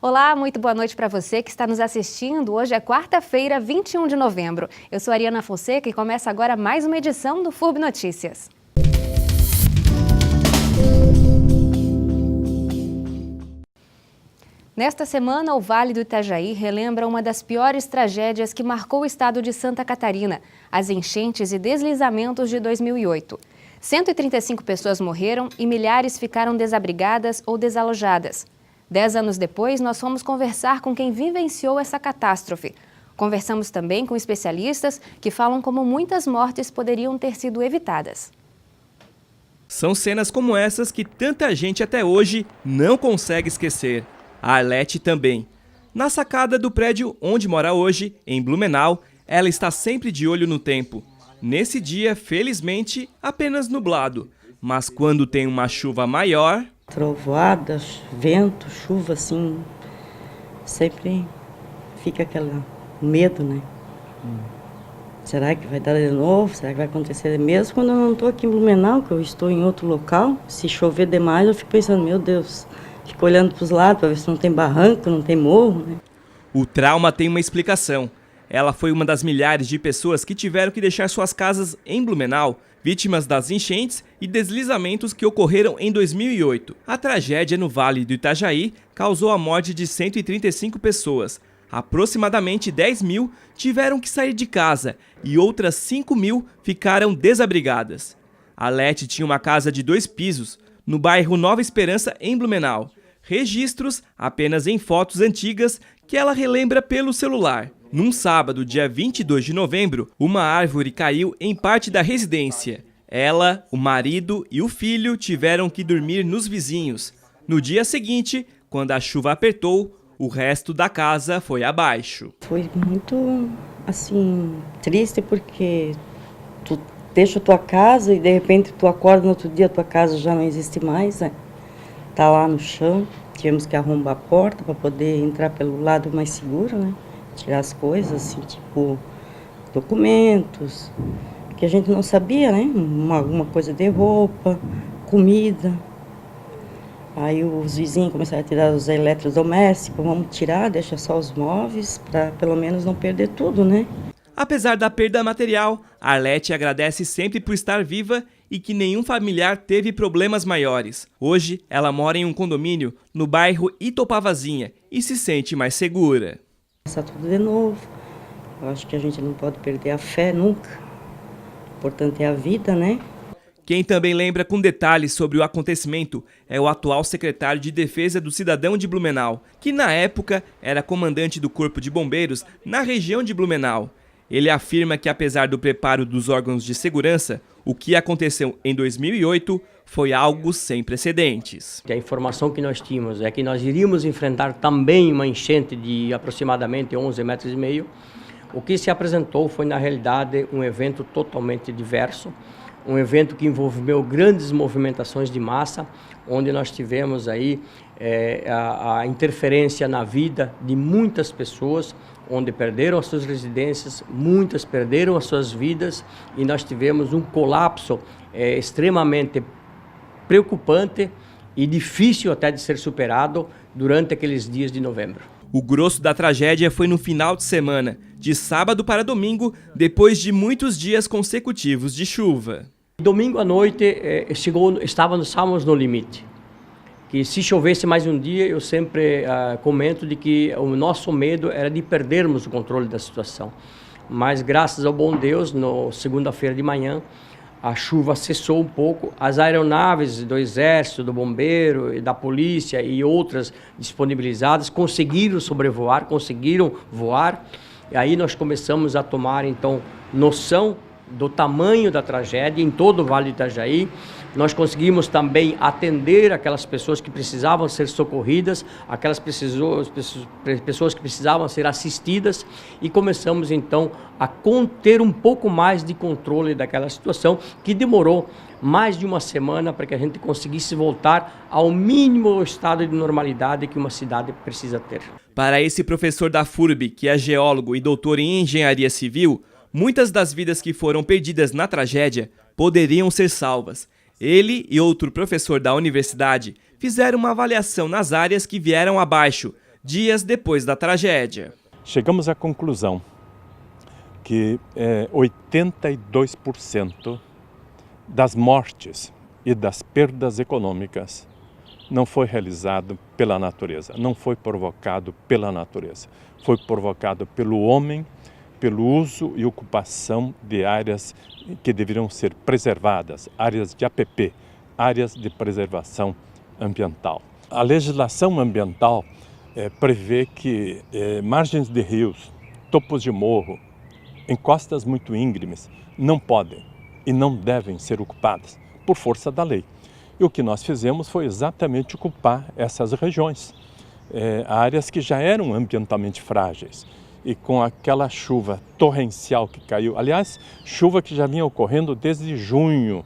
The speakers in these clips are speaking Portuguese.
Olá, muito boa noite para você que está nos assistindo. Hoje é quarta-feira, 21 de novembro. Eu sou Ariana Fonseca e começa agora mais uma edição do FURB Notícias. Nesta semana, o Vale do Itajaí relembra uma das piores tragédias que marcou o estado de Santa Catarina, as enchentes e deslizamentos de 2008. 135 pessoas morreram e milhares ficaram desabrigadas ou desalojadas. 10 anos depois, nós fomos conversar com quem vivenciou essa catástrofe. Conversamos também com especialistas que falam como muitas mortes poderiam ter sido evitadas. São cenas como essas que tanta gente até hoje não consegue esquecer. A Arlete também. Na sacada do prédio onde mora hoje, em Blumenau, ela está sempre de olho no tempo. Nesse dia, felizmente, apenas nublado. Mas quando tem uma chuva maior... Trovoadas, vento, chuva, assim, sempre fica aquele medo, né? Será que vai dar de novo? Será que vai acontecer mesmo quando eu não estou aqui em Blumenau, que eu estou em outro local? Se chover demais, eu fico pensando, meu Deus, fico olhando para os lados para ver se não tem barranco, não tem morro, né? O trauma tem uma explicação. Ela foi uma das milhares de pessoas que tiveram que deixar suas casas em Blumenau, vítimas das enchentes e deslizamentos que ocorreram em 2008. A tragédia no Vale do Itajaí causou a morte de 135 pessoas. Aproximadamente 10 mil tiveram que sair de casa e outras 5 mil ficaram desabrigadas. A Lete tinha uma casa de 2 pisos, no bairro Nova Esperança, em Blumenau. Registros apenas em fotos antigas que ela relembra pelo celular. Num sábado, dia 22 de novembro, uma árvore caiu em parte da residência. Ela, o marido e o filho tiveram que dormir nos vizinhos. No dia seguinte, quando a chuva apertou, o resto da casa foi abaixo. Foi muito, assim, triste porque tu deixa a tua casa e de repente tu acorda no outro dia, a tua casa já não existe mais, né? Tá lá no chão, tivemos que arrombar a porta para poder entrar pelo lado mais seguro, né? Tirar as coisas, assim, tipo documentos, que a gente não sabia, né? Alguma coisa de roupa, comida. Aí os vizinhos começaram a tirar os eletrodomésticos, vamos tirar, deixa só os móveis, para pelo menos não perder tudo, né? Apesar da perda material, a Arlete agradece sempre por estar viva e que nenhum familiar teve problemas maiores. Hoje, ela mora em um condomínio no bairro Itopavazinha e se sente mais segura. Começar tudo de novo. Eu acho que a gente não pode perder a fé nunca. O importante é a vida, né? Quem também lembra com detalhes sobre o acontecimento é o atual secretário de Defesa do Cidadão de Blumenau, que na época era comandante do Corpo de Bombeiros na região de Blumenau. Ele afirma que apesar do preparo dos órgãos de segurança, o que aconteceu em 2008 foi algo sem precedentes. A informação que nós tínhamos é que nós iríamos enfrentar também uma enchente de aproximadamente 11,5 metros. O que se apresentou foi, na realidade, um evento totalmente diverso, um evento que envolveu grandes movimentações de massa, onde nós tivemos aí a interferência na vida de muitas pessoas, onde perderam as suas residências, muitas perderam as suas vidas e nós tivemos um colapso extremamente preocupante e difícil até de ser superado durante aqueles dias de novembro. O grosso da tragédia foi no final de semana, de sábado para domingo, depois de muitos dias consecutivos de chuva. Domingo à noite estávamos no limite. Que se chovesse mais um dia, eu sempre comento de que o nosso medo era de perdermos o controle da situação. Mas graças ao bom Deus, na segunda-feira de manhã, a chuva cessou um pouco, as aeronaves do Exército, do Bombeiro, da Polícia e outras disponibilizadas conseguiram sobrevoar, conseguiram voar. E aí nós começamos a tomar, então, noção do tamanho da tragédia em todo o Vale do Itajaí. Nós conseguimos também atender aquelas pessoas que precisavam ser socorridas, aquelas pessoas que precisavam ser assistidas e começamos então a ter um pouco mais de controle daquela situação que demorou mais de uma semana para que a gente conseguisse voltar ao mínimo estado de normalidade que uma cidade precisa ter. Para esse professor da FURB, que é geólogo e doutor em engenharia civil, muitas das vidas que foram perdidas na tragédia poderiam ser salvas. Ele e outro professor da universidade fizeram uma avaliação nas áreas que vieram abaixo, dias depois da tragédia. Chegamos à conclusão que 82% das mortes e das perdas econômicas não foi realizado pela natureza, não foi provocado pela natureza, foi provocado pelo homem, pelo uso e ocupação de áreas que deveriam ser preservadas, áreas de APP, áreas de preservação ambiental. A legislação ambiental prevê que margens de rios, topos de morro, encostas muito íngremes não podem e não devem ser ocupadas por força da lei. E o que nós fizemos foi exatamente ocupar essas regiões, áreas que já eram ambientalmente frágeis. E com aquela chuva torrencial que caiu, aliás, chuva que já vinha ocorrendo desde junho,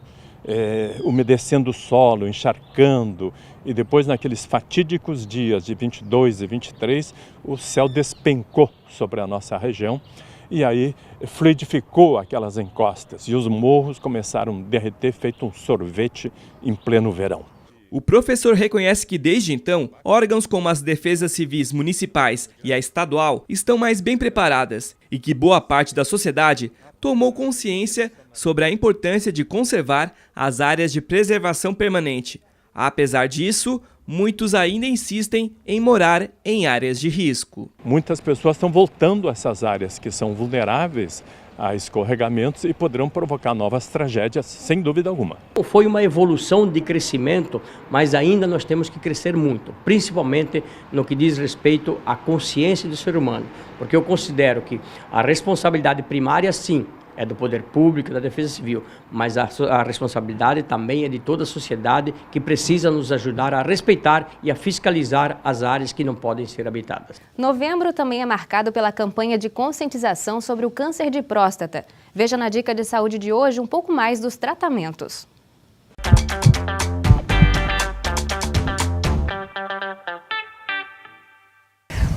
umedecendo o solo, encharcando, e depois naqueles fatídicos dias de 22 e 23, o céu despencou sobre a nossa região e aí fluidificou aquelas encostas e os morros começaram a derreter feito um sorvete em pleno verão. O professor reconhece que desde então, órgãos como as defesas civis municipais e a estadual estão mais bem preparadas e que boa parte da sociedade tomou consciência sobre a importância de conservar as áreas de preservação permanente. Apesar disso, muitos ainda insistem em morar em áreas de risco. Muitas pessoas estão voltando a essas áreas que são vulneráveis a escorregamentos e poderão provocar novas tragédias, sem dúvida alguma. Foi uma evolução de crescimento, mas ainda nós temos que crescer muito, principalmente no que diz respeito à consciência do ser humano, porque eu considero que a responsabilidade primária, sim, é do poder público, da defesa civil, mas a responsabilidade também é de toda a sociedade que precisa nos ajudar a respeitar e a fiscalizar as áreas que não podem ser habitadas. Novembro também é marcado pela campanha de conscientização sobre o câncer de próstata. Veja na dica de saúde de hoje um pouco mais dos tratamentos.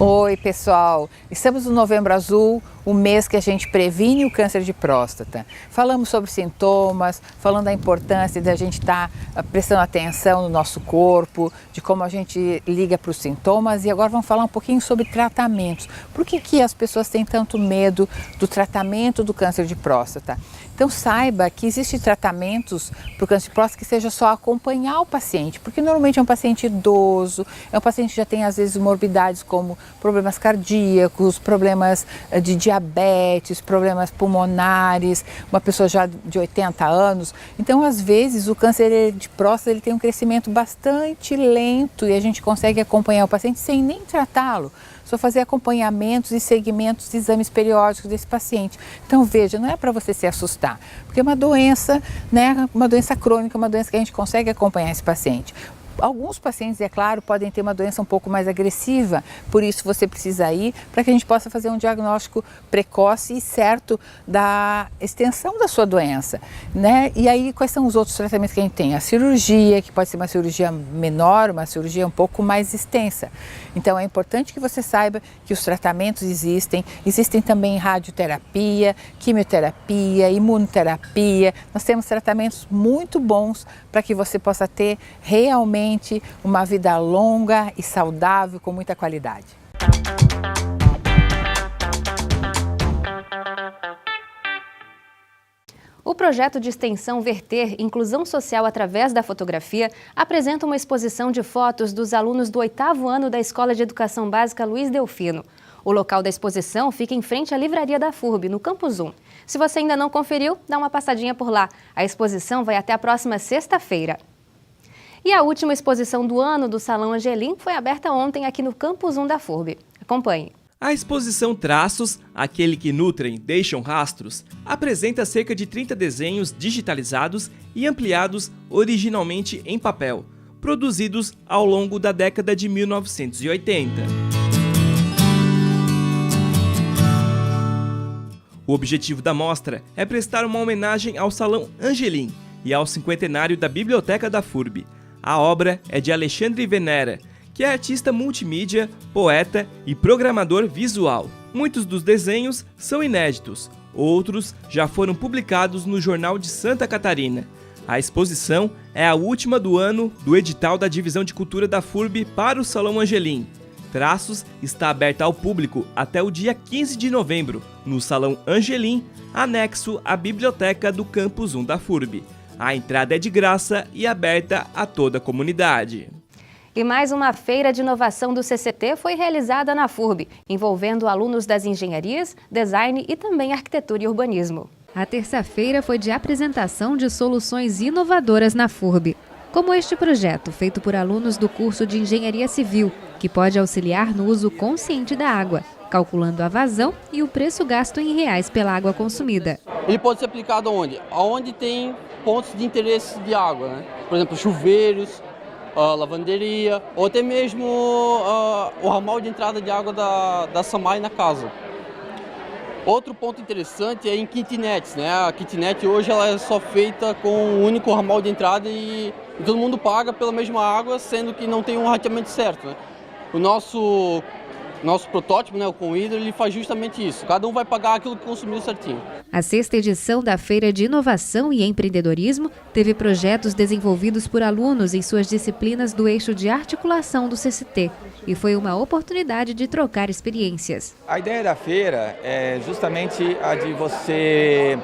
Oi, pessoal! Estamos no Novembro Azul, o mês que a gente previne o câncer de próstata. Falamos sobre sintomas, falando da importância de a gente estar prestando atenção no nosso corpo, de como a gente liga para os sintomas e agora vamos falar um pouquinho sobre tratamentos. Por que as pessoas têm tanto medo do tratamento do câncer de próstata? Então saiba que existem tratamentos para o câncer de próstata que seja só acompanhar o paciente, porque normalmente é um paciente idoso, é um paciente que já tem às vezes morbidades como problemas cardíacos, problemas de diabetes, problemas pulmonares, uma pessoa já de 80 anos. Então, às vezes, o câncer de próstata ele tem um crescimento bastante lento e a gente consegue acompanhar o paciente sem nem tratá-lo. Só fazer acompanhamentos e segmentos de exames periódicos desse paciente. Então, veja, não é para você se assustar, porque é uma doença, né, uma doença crônica, uma doença que a gente consegue acompanhar esse paciente. Alguns pacientes, é claro, podem ter uma doença um pouco mais agressiva, por isso você precisa ir para que a gente possa fazer um diagnóstico precoce e certo da extensão da sua doença, né? E aí, quais são os outros tratamentos que a gente tem? A cirurgia, que pode ser uma cirurgia menor, uma cirurgia um pouco mais extensa. Então, é importante que você saiba que os tratamentos existem também radioterapia, quimioterapia, imunoterapia. Nós temos tratamentos muito bons para que você possa ter realmente uma vida longa e saudável com muita qualidade. O projeto de extensão Verter Inclusão Social através da Fotografia apresenta uma exposição de fotos dos alunos do 8º ano da Escola de Educação Básica Luiz Delfino. O local da exposição fica em frente à Livraria da FURB, no Campus 1. Se você ainda não conferiu, dá uma passadinha por lá. A exposição vai até a próxima sexta-feira. E a última exposição do ano do Salão Angelim foi aberta ontem aqui no Campus 1 da FURB. Acompanhe. A exposição Traços, aquele que nutrem, deixam rastros, apresenta cerca de 30 desenhos digitalizados e ampliados originalmente em papel, produzidos ao longo da década de 1980. O objetivo da mostra é prestar uma homenagem ao Salão Angelim e ao cinquentenário da Biblioteca da FURB. A obra é de Alexandre Venera, que é artista multimídia, poeta e programador visual. Muitos dos desenhos são inéditos, outros já foram publicados no Jornal de Santa Catarina. A exposição é a última do ano do edital da Divisão de Cultura da FURB para o Salão Angelim. Traços está aberta ao público até o dia 15 de novembro, no Salão Angelim, anexo à Biblioteca do Campus 1 da FURB. A entrada é de graça e aberta a toda a comunidade. E mais uma feira de inovação do CCT foi realizada na FURB, envolvendo alunos das engenharias, design e também arquitetura e urbanismo. A terça-feira foi de apresentação de soluções inovadoras na FURB, como este projeto feito por alunos do curso de Engenharia Civil, que pode auxiliar no uso consciente da água, calculando a vazão e o preço gasto em reais pela água consumida. Ele pode ser aplicado aonde? Aonde tem pontos de interesse de água, né? Por exemplo, chuveiros, lavanderia, ou até mesmo o ramal de entrada de água da SAMAI na casa. Outro ponto interessante é em kitnets, né? A kitnet hoje ela é só feita com um único ramal de entrada e todo mundo paga pela mesma água, sendo que não tem um rateamento certo, né? O nosso protótipo, né, o Conhidro, ele faz justamente isso. Cada um vai pagar aquilo que consumiu certinho. A 6ª edição da Feira de Inovação e Empreendedorismo teve projetos desenvolvidos por alunos em suas disciplinas do eixo de articulação do CCT e foi uma oportunidade de trocar experiências. A ideia da feira é justamente a de você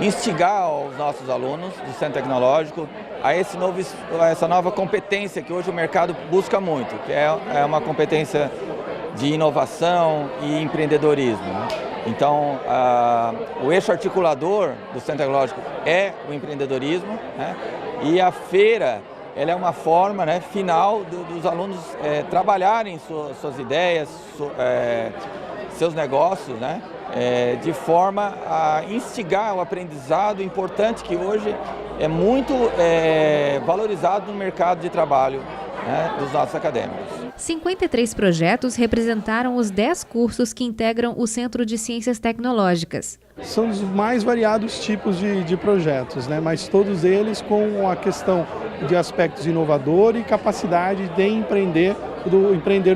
instigar os nossos alunos do Centro Tecnológico a essa nova competência que hoje o mercado busca muito, que é uma competência de inovação e empreendedorismo. Então, o eixo articulador do Centro Tecnológico é o empreendedorismo, né? E a feira ela é uma forma, né, final dos alunos trabalharem suas ideias, seus negócios, né? De forma a instigar o aprendizado importante que hoje é muito valorizado no mercado de trabalho, né, dos nossos acadêmicos. 53 projetos representaram os 10 cursos que integram o Centro de Ciências Tecnológicas. São os mais variados tipos de projetos, né? Mas todos eles com a questão de aspectos inovadores e capacidade de empreender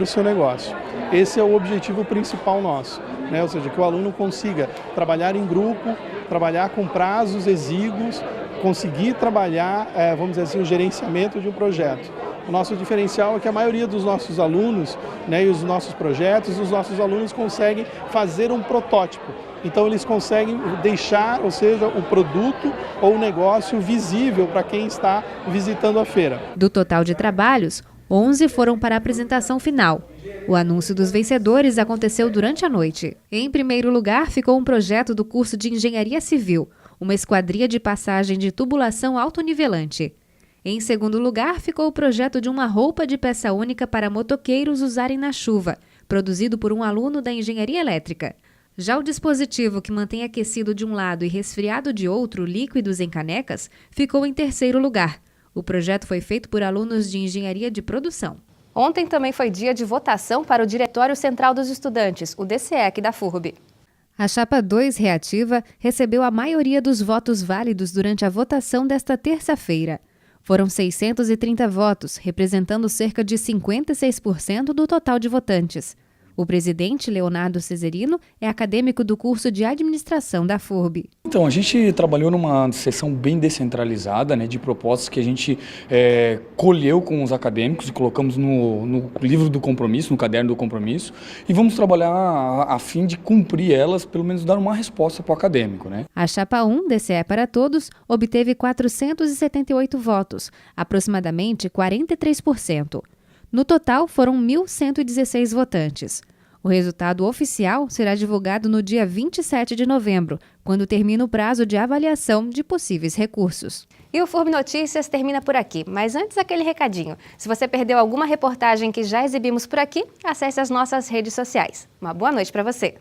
o seu negócio. Esse é o objetivo principal nosso, né? Ou seja, que o aluno consiga trabalhar em grupo, trabalhar com prazos exíguos, conseguir trabalhar, vamos dizer assim, o gerenciamento de um projeto. O nosso diferencial é que a maioria dos nossos alunos, né, e os nossos projetos, os nossos alunos conseguem fazer um protótipo. Então eles conseguem deixar, ou seja, o produto ou o negócio visível para quem está visitando a feira. Do total de trabalhos, 11 foram para a apresentação final. O anúncio dos vencedores aconteceu durante a noite. Em primeiro lugar, ficou um projeto do curso de Engenharia Civil, uma esquadria de passagem de tubulação autonivelante. Em segundo lugar, ficou o projeto de uma roupa de peça única para motoqueiros usarem na chuva, produzido por um aluno da Engenharia Elétrica. Já o dispositivo que mantém aquecido de um lado e resfriado de outro líquidos em canecas ficou em terceiro lugar. O projeto foi feito por alunos de Engenharia de Produção. Ontem também foi dia de votação para o Diretório Central dos Estudantes, o DCEC da FURB. A chapa 2 reativa recebeu a maioria dos votos válidos durante a votação desta terça-feira. Foram 630 votos, representando cerca de 56% do total de votantes. O presidente, Leonardo Cesarino, é acadêmico do curso de administração da FURB. Então, a gente trabalhou numa sessão bem descentralizada, né, de propostas que a gente colheu com os acadêmicos e colocamos no livro do compromisso, no caderno do compromisso, e vamos trabalhar a fim de cumprir elas, pelo menos dar uma resposta para o acadêmico, né? A chapa 1, DCE para Todos, obteve 478 votos, aproximadamente 43%. No total, foram 1.116 votantes. O resultado oficial será divulgado no dia 27 de novembro, quando termina o prazo de avaliação de possíveis recursos. E o FURB Notícias termina por aqui, mas antes aquele recadinho. Se você perdeu alguma reportagem que já exibimos por aqui, acesse as nossas redes sociais. Uma boa noite para você!